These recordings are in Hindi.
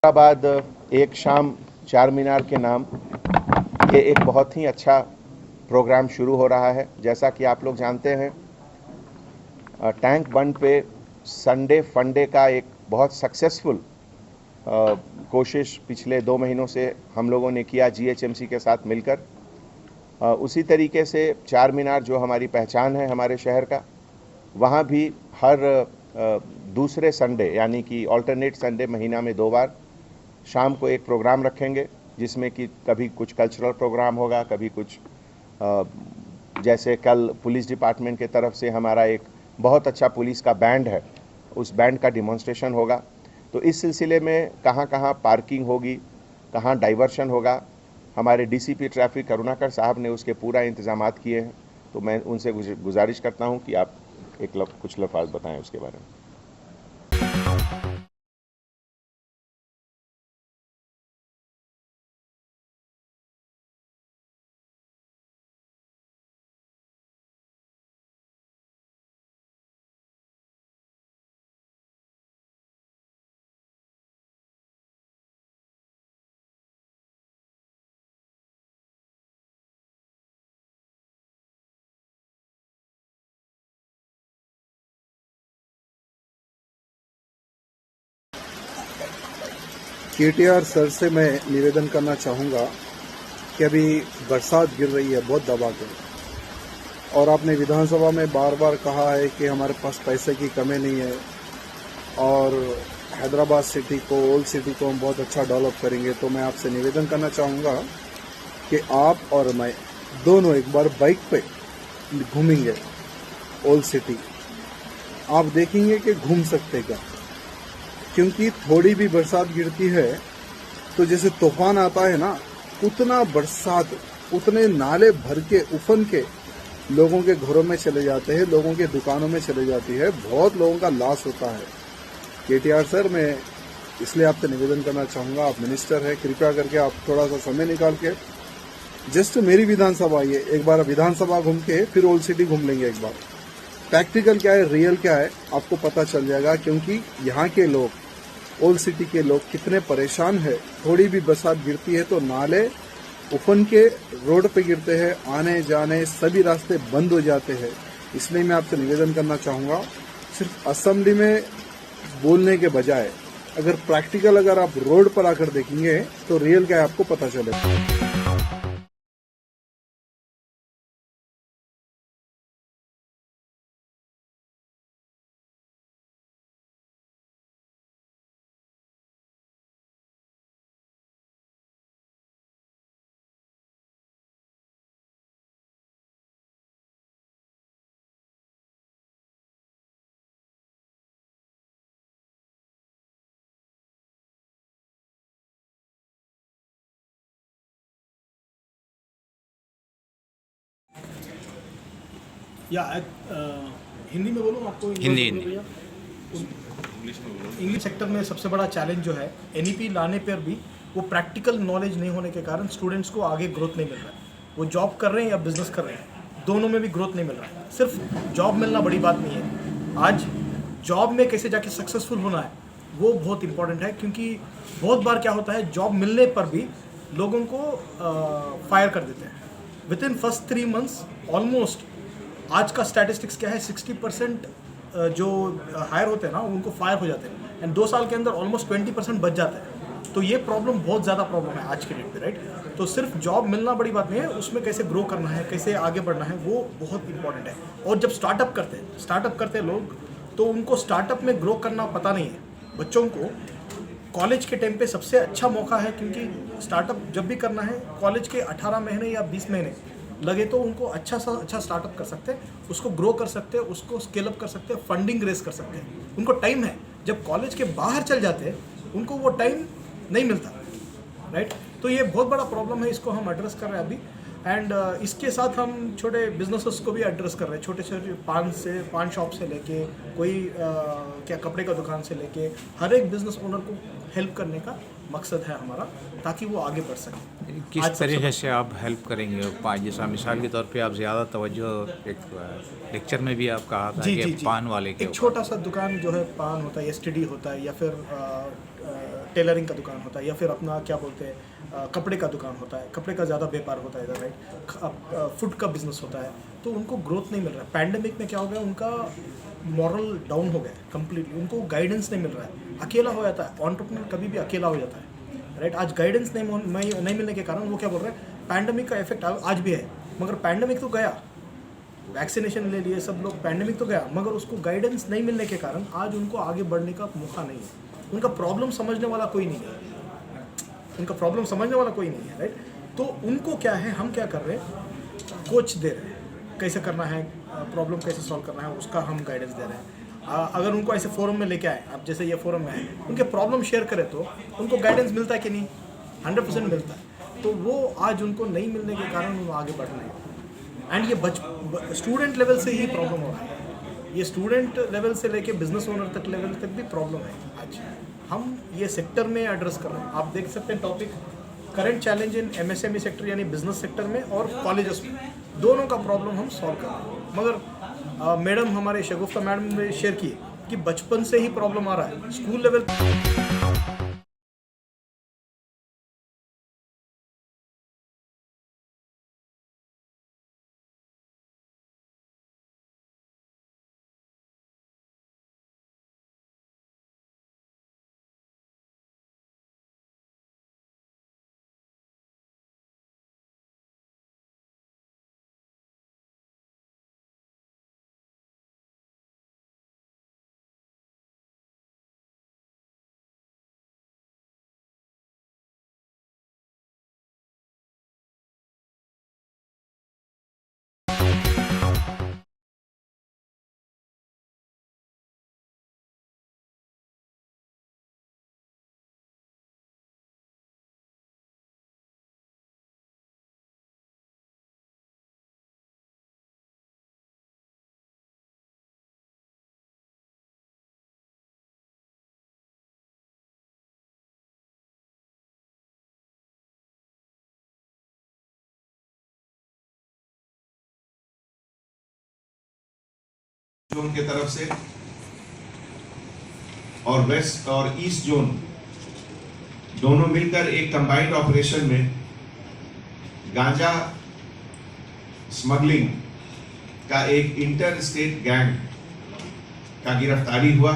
हैदराबाद एक शाम चार मीनार के नाम ये एक बहुत ही अच्छा प्रोग्राम शुरू हो रहा है। जैसा कि आप लोग जानते हैं, टैंक बंड पे संडे फंडे का एक बहुत सक्सेसफुल कोशिश पिछले 2 महीनों से हम लोगों ने किया जीएचएमसी के साथ मिलकर। उसी तरीके से चार मीनार जो हमारी पहचान है हमारे शहर का, वहाँ भी हर दूसरे संडे यानी कि ऑल्टरनेट संडे महीना में 2 बार शाम को एक प्रोग्राम रखेंगे, जिसमें कि कभी कुछ कल्चरल प्रोग्राम होगा, कभी कुछ जैसे कल पुलिस डिपार्टमेंट की तरफ से हमारा एक बहुत अच्छा पुलिस का बैंड है, उस बैंड का डिमॉन्स्ट्रेशन होगा। तो इस सिलसिले में कहाँ कहाँ पार्किंग होगी, कहाँ डाइवर्शन होगा, हमारे डीसीपी ट्रैफिक करुणाकर साहब ने उसके पूरा इंतजामात किए हैं। तो मैं उनसे गुजारिश करता हूं कि आप कुछ लफ्ज़ बताएं उसके बारे में। केटीआर सर से मैं निवेदन करना चाहूँगा कि अभी बरसात गिर रही है बहुत दबा के, और आपने विधानसभा में बार बार कहा है कि हमारे पास पैसे की कमी नहीं है और हैदराबाद सिटी को, ओल्ड सिटी को हम बहुत अच्छा डेवलप करेंगे। तो मैं आपसे निवेदन करना चाहूँगा कि आप और मैं दोनों एक बार बाइक पे घूमेंगे ओल्ड सिटी। आप देखेंगे कि घूम सकते क्या, क्योंकि थोड़ी भी बरसात गिरती है तो जैसे तूफान आता है ना, उतना बरसात, उतने नाले भर के उफन के लोगों के घरों में चले जाते हैं, लोगों के दुकानों में चले जाती है, बहुत लोगों का लॉस होता है। केटीआर सर, मैं इसलिए आपसे निवेदन करना चाहूँगा, आप मिनिस्टर हैं, कृपया करके आप थोड़ा सा समय निकाल के जस्ट मेरी विधानसभा आइए, एक बार विधानसभा घूम के फिर ओल्ड सिटी घूम लेंगे। एक बार प्रैक्टिकल क्या है, रियल क्या है, आपको पता चल जाएगा। क्योंकि यहाँ के लोग, ओल्ड सिटी के लोग कितने परेशान है। थोड़ी भी बरसात गिरती है तो नाले उफन के रोड पे गिरते हैं, आने जाने सभी रास्ते बंद हो जाते हैं। इसलिए मैं आपसे निवेदन करना चाहूँगा, सिर्फ असेंबली में बोलने के बजाय अगर प्रैक्टिकल अगर आप रोड पर आकर देखेंगे तो रियल क्या है आपको पता चलेगा। या हिंदी में बोलूँ आपको? हिंदी भैया इंग्लिश सेक्टर में सबसे बड़ा चैलेंज जो है, एनईपी लाने पर भी वो प्रैक्टिकल नॉलेज नहीं होने के कारण स्टूडेंट्स को आगे ग्रोथ नहीं मिल रहा है। वो जॉब कर रहे हैं या बिजनेस कर रहे हैं, दोनों में भी ग्रोथ नहीं मिल रहा है। सिर्फ जॉब मिलना बड़ी बात नहीं है, आज जॉब में कैसे जाके सक्सेसफुल होना है वो बहुत इंपॉर्टेंट है। क्योंकि बहुत बार क्या होता है, जॉब मिलने पर भी लोगों को फायर कर देते हैं with in first 3 months. Almost आज का स्टैटिस्टिक्स क्या है, 60% जो हायर होते हैं ना उनको फायर हो जाते हैं, एंड 2 साल के अंदर ऑलमोस्ट 20% बच जाता है। तो ये प्रॉब्लम बहुत ज़्यादा प्रॉब्लम है आज के डेट पे, राइट। तो सिर्फ जॉब मिलना बड़ी बात नहीं है, उसमें कैसे ग्रो करना है, कैसे आगे बढ़ना है, वो बहुत इंपॉर्टेंट है। और जब स्टार्टअप करते हैं लोग, तो उनको स्टार्टअप में ग्रो करना पता नहीं है। बच्चों को कॉलेज के टाइम पे सबसे अच्छा मौका है, क्योंकि स्टार्टअप जब भी करना है कॉलेज के 18 महीने या 20 महीने लगे तो उनको अच्छा स्टार्टअप कर सकते हैं, उसको ग्रो कर सकते हैं, उसको स्केल अप कर सकते हैं, फंडिंग रेस कर सकते हैं। उनको टाइम है। जब कॉलेज के बाहर चल जाते हैं उनको वो टाइम नहीं मिलता, राइट। तो ये बहुत बड़ा प्रॉब्लम है, इसको हम एड्रेस कर रहे हैं अभी। एंड इसके साथ हम छोटे बिजनेसेस को भी एड्रेस कर रहे हैं, छोटे छोटे पान शॉप से लेके कोई क्या कपड़े का दुकान से लेके हर एक बिजनेस ओनर को हेल्प करने का मकसद है हमारा, ताकि वो आगे बढ़ सके। किस तरीके से आप हेल्प करेंगे? जैसा मिसाल के तौर पे आप ज़्यादा तवज्जो, एक लेक्चर में भी आप कहा था कि पान वाले के एक छोटा सा दुकान जो है, पान होता है, एसटीडी होता है, या फिर टेलरिंग का दुकान होता है, या फिर अपना क्या बोलते हैं कपड़े का दुकान होता है, कपड़े का ज़्यादा व्यापार होता है इधर, राइट, फूड का बिजनेस होता है, तो उनको ग्रोथ नहीं मिल रहा है। पैंडमिक में क्या हो गया, उनका मॉरल डाउन हो गया कंप्लीटली, उनको गाइडेंस नहीं मिल रहा है, अकेला हो जाता है। एंटरप्रेन्योर कभी भी अकेला हो जाता है, राइट। आज गाइडेंस नहीं मिलने के कारण वो क्या बोल रहे हैं, पैंडमिक का इफेक्ट आज भी है, मगर पैंडमिक तो गया, वैक्सीनेशन ले लिए सब लोग, पैंडमिक तो गया, मगर उसको गाइडेंस नहीं मिलने के कारण आज उनको आगे बढ़ने का मौका नहीं है। उनका प्रॉब्लम समझने वाला कोई नहीं है, उनका प्रॉब्लम समझने वाला कोई नहीं है, राइट। तो उनको क्या है, हम क्या कर रहे हैं, कोच दे रहे हैं, कैसे करना है, प्रॉब्लम कैसे सॉल्व करना है, उसका हम गाइडेंस दे रहे हैं। अगर उनको ऐसे फोरम में लेके आए, अब जैसे ये फोरम में है, उनके प्रॉब्लम शेयर करें तो उनको गाइडेंस मिलता है कि नहीं, 100% मिलता है। तो वो आज उनको नहीं मिलने के कारण वो आगे बढ़ रहे हैं। एंड ये स्टूडेंट लेवल से ही प्रॉब्लम हो रहा है, ये स्टूडेंट लेवल से लेके बिजनेस ओनर तक लेवल तक भी प्रॉब्लम है। आज हम ये सेक्टर में एड्रेस कर रहे हैं, आप देख सकते हैं topic current challenge in MSME sector यानी बिजनेस सेक्टर में और कॉलेजेस में, दोनों का प्रॉब्लम हम सॉल्व कर रहे हैं। मगर मैडम हमारे शगुफ्ता मैडम ने शेयर किए कि बचपन से ही प्रॉब्लम आ रहा है, स्कूल लेवल जोन के तरफ से और वेस्ट और ईस्ट जोन दोनों मिलकर एक कंबाइंड ऑपरेशन में गांजा स्मगलिंग का एक इंटर स्टेट गैंग का गिरफ्तारी हुआ।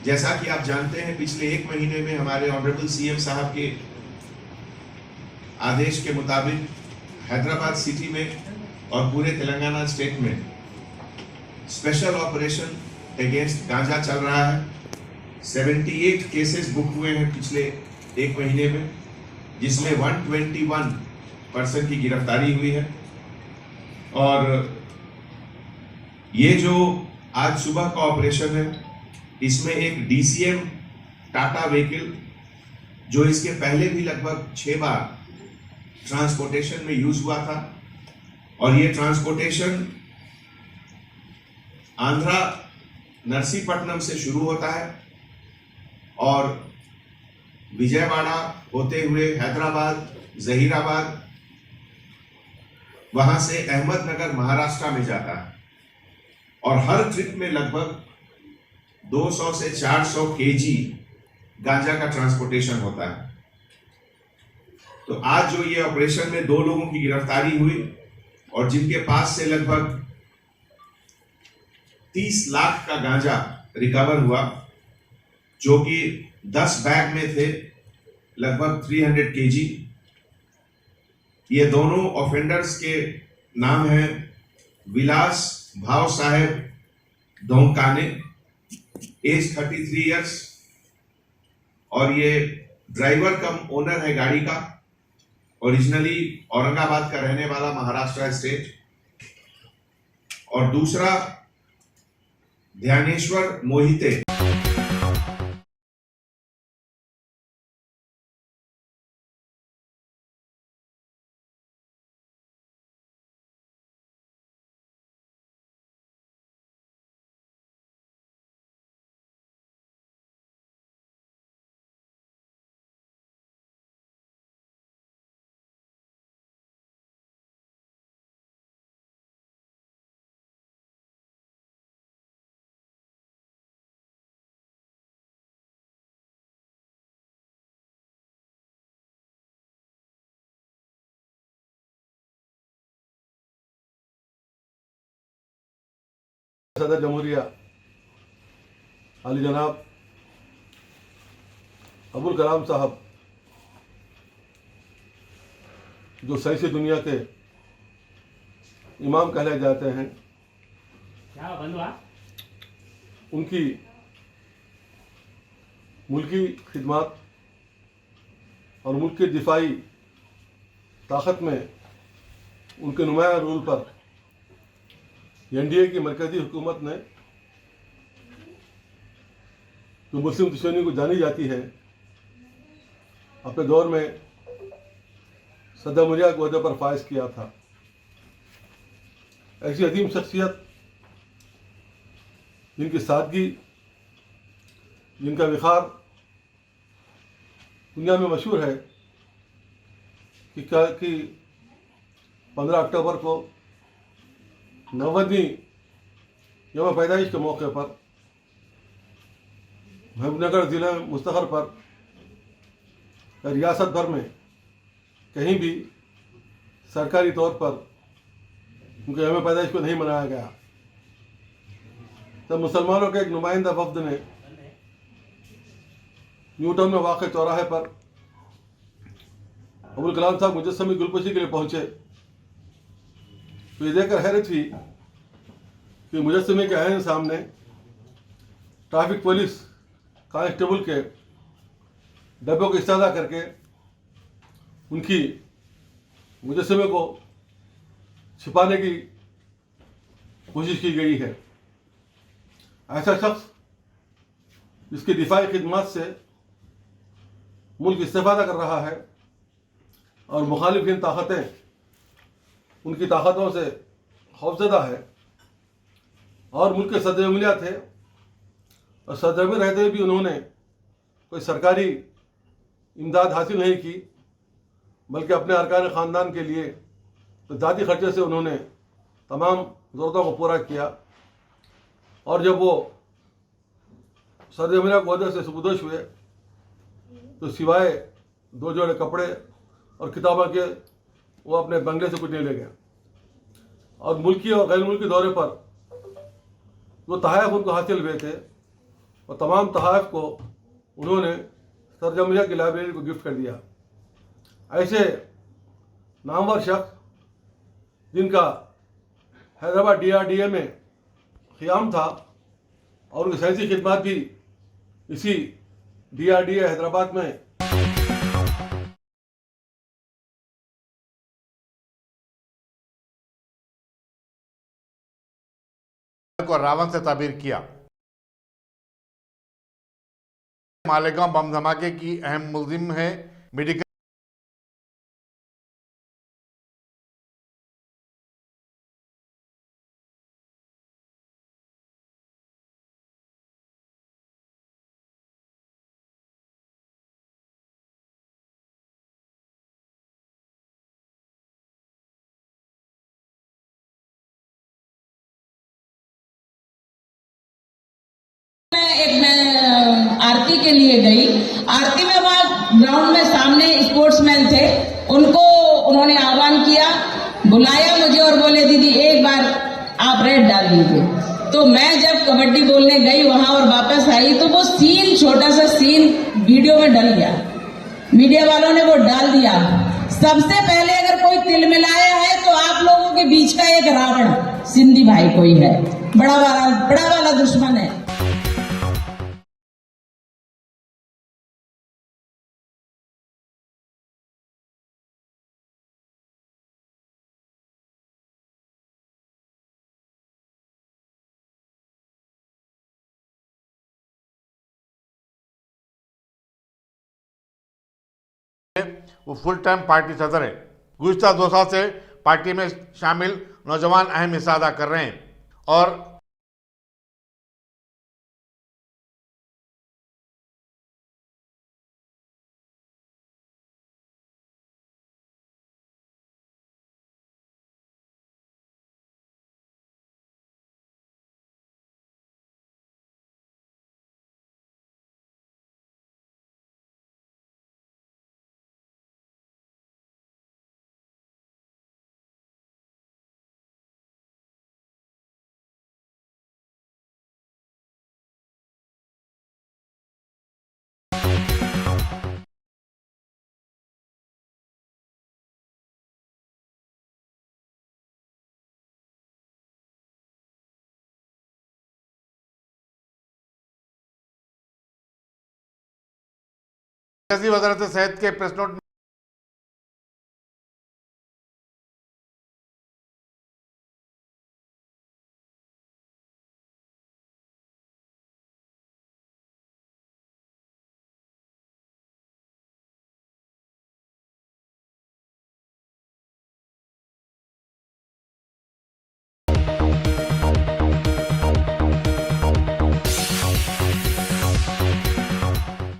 जैसा कि आप जानते हैं, पिछले 1 महीने में हमारे ऑनरेबल सीएम साहब के आदेश के मुताबिक हैदराबाद सिटी में और पूरे तेलंगाना स्टेट में स्पेशल ऑपरेशन अगेंस्ट गांजा चल रहा है। 78 केसेस बुक हुए हैं पिछले 1 महीने में, जिसमें 121 पर्सन की गिरफ्तारी हुई है। और ये जो आज सुबह का ऑपरेशन है, इसमें एक डीसीएम टाटा व्हीकल, जो इसके पहले भी लगभग 6 बार ट्रांसपोर्टेशन में यूज हुआ था, और ये ट्रांसपोर्टेशन आंध्रा नरसीपट्टनम से शुरू होता है और विजयवाड़ा होते हुए हैदराबाद, जहीराबाद, वहां से अहमदनगर महाराष्ट्र में जाता है। और हर ट्रिप में लगभग 200 से 400 केजी गांजा का ट्रांसपोर्टेशन होता है। तो आज जो ये ऑपरेशन में 2 लोगों की गिरफ्तारी हुई और जिनके पास से लगभग 30 लाख का गांजा रिकवर हुआ, जो कि 10 बैग में थे, लगभग 300 केजी। ये दोनों ऑफेंडर्स के नाम हैं विलास भाव साहेब धोंकाने, एज 33 इयर्स, और ये ड्राइवर कम ओनर है गाड़ी का, ओरिजिनली औरंगाबाद का रहने वाला, महाराष्ट्र स्टेट। और दूसरा ध्यानेश्वर मोहिते, सदर जमहूरिया अली जनाब अबुल कलाम साहब, जो सैसी दुनिया के इमाम कहले जाते हैं, उनकी मुल्की खिदमत और मुल्क की दिफाई ताकत में उनके नुमाया रोल पर एनडीए की मरकजी हुकूमत ने, जो मुस्लिम दुश्मनी को जानी जाती है, अपने दौर में सदर मुरिया को ओहदे पर फाइज किया था। ऐसी अजीम शख्सियत जिनकी सादगी, जिनका विखार दुनिया में मशहूर है कि 15 अक्टूबर को 90वीं यौम पैदाइश के मौके पर महबूबनगर ज़िले में मुस्तखर पर रियासत भर में कहीं भी सरकारी तौर पर उनके यौम पैदाइश को नहीं मनाया गया। तब मुसलमानों के एक नुमाइंदा वफ्द ने न्यू टाउन में वाक़ चौराहे पर अबुल कलाम साहब मुजस्समी गुलपोशी के लिए पहुंचे, तो ये देखकर हैरत हुई कि मुजस्समे के आईने सामने ट्रैफिक पुलिस कांस्टेबल के डब्बों को इस्तेमाल करके उनकी मुजस्समे को छिपाने की कोशिश की गई है। ऐसा शख्स जिसकी दिफाई खिदमत से मुल्क इस्तेफादा कर रहा है और मुखालिफिन ताकतें उनकी ताकतों से खौफजदा है और मुल्क के सदर उंगलियाँ थे, और सदर में रहते भी उन्होंने कोई सरकारी इमदाद हासिल नहीं की, बल्कि अपने अरकान ख़ानदान के लिए तो ज़ाती खर्चे से उन्होंने तमाम ज़रूरतों को पूरा किया। और जब वो सदर उंगलियाँ को ओहदे से सुबुदोश हुए तो सिवाय 2 जोड़े कपड़े और किताबों के वो अपने बंगले से कुछ नहीं ले गए, और मुल्की और गैर मुल्की दौरे पर वो तहाइफ उनको हासिल हुए थे और तमाम तहाइफ को उन्होंने सदर जमहूरिया की लाइब्रेरी को गिफ्ट कर दिया। ऐसे नामवर शख्स जिनका हैदराबाद DRDA में क़याम था और उनकी साइंसी खिदमत भी इसी DRDA हैदराबाद में को रावण से ताबीर किया। मालेगांव बम धमाके की अहम मुलजिम है मेडिकल मैं आरती के लिए गई। आरती में वहाँ ग्राउंड में सामने स्पोर्ट्समैन थे, उनको उन्होंने आह्वान किया, बुलाया मुझे और बोले दीदी एक बार आप रेड डाल दीजिए। तो मैं जब कबड्डी बोलने गई वहां और वापस आई तो वो सीन, छोटा सा सीन वीडियो में डल गया, मीडिया वालों ने वो डाल दिया। सबसे पहले अगर कोई तिल मिलाया है तो आप लोगों के बीच का एक रावण सिंधी भाई कोई है, बड़ा वाला दुश्मन है। वो फुल टाइम पार्टी सदर है। गुज़िश्ता 2 साल से पार्टी में शामिल नौजवान अहम हिस्सा अदा कर रहे हैं और वजारत सेहत के प्रेस नोट